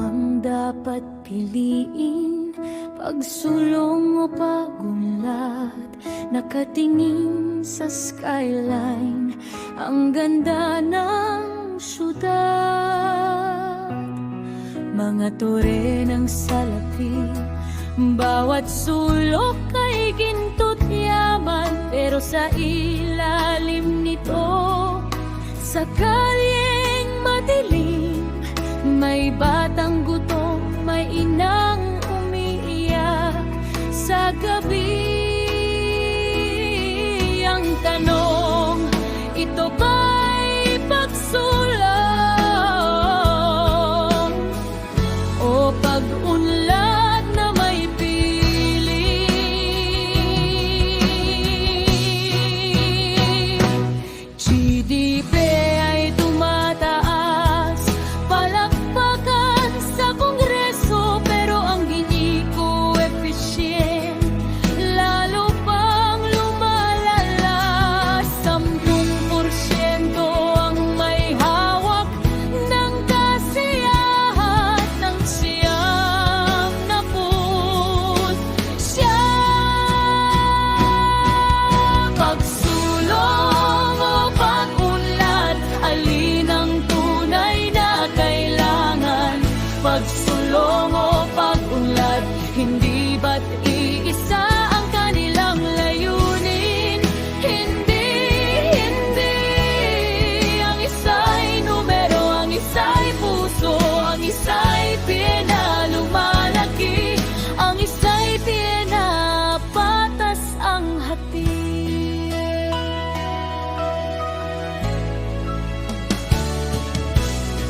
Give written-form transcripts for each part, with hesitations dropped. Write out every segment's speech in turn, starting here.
ang dapat piliin? Pagsulong o pagunlad? Nakatingin sa skyline, ang ganda ng syudad. Mga tore ng salapi, bawat sulok ay ginto't yaman. Pero sa ilalim nito, sa kalyeng madilim, may batang gutom, may inang umiiyak sa gabi. Ang tanong, ito ba'y pagsulong o pag-unlad na may piling? GDP ay tumataas, palakpakan sa Kongreso, pero ang Gini coefficient lalo pang lumalala. 10% ang may hawak ng kasiyahan ng siyam na siya. Pagsulong o pag-unlad, alin ang tunay na kailangan? Pagsulong o pag-unlad, hindi ba't iisa ang kanilang layunin? Hindi, hindi. Ang isa'y numero, ang isa'y puso, ang isa'y piyena lumalaki, ang isa'y piyena patas ang hati.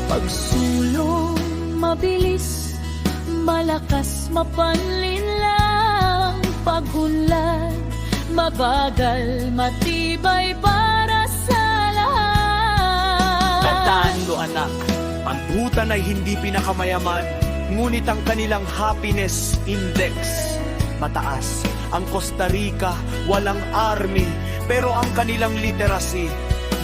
Pagsulong mabilis, malakas, mapanlin lang. Pagunlad, mabagal, matibay para sa lahat. Tandaan mo anak, ang Bhutan ay hindi pinakamayaman, ngunit ang kanilang happiness index mataas. Ang Costa Rica, walang army, pero ang kanilang literacy,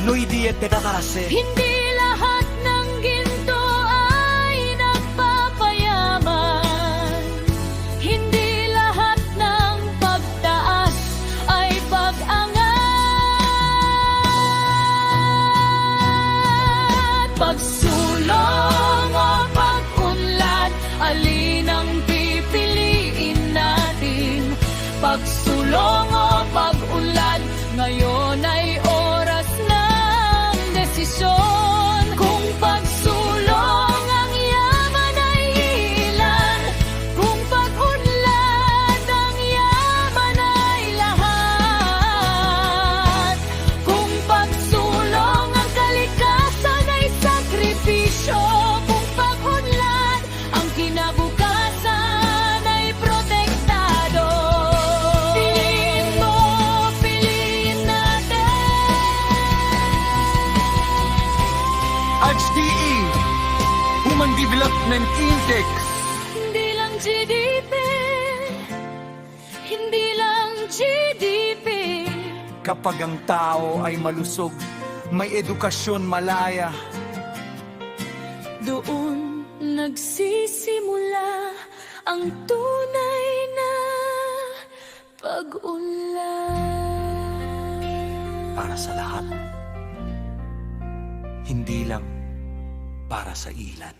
no'y dieterase. Hindi lahat ng ginto ay nagpapayaman. Hindi lahat ng pagtaas ay pag-angat. Pagsulong o pag-unlad, alin ang pipiliin natin? Pagsulong o pag-unlad, ngayon ay oras ng desisyon. Kung pagsulong ang yaman ay ilan, kung pag-unlad ang yaman ay lahat, kung pagsulong ang kalikasan ay sakripisyo, kung pag-unlad ang kinabukasan ay protektado. Piliin mo, piliin natin. HDE, Human Development Index. Hindi lang GDP, hindi lang GDP. Kapag ang tao ay malusog, may edukasyon malaya. Doon nagsisimula ang tunay na pag-unlad. Para sa lahat, hindi lang para sa ilan.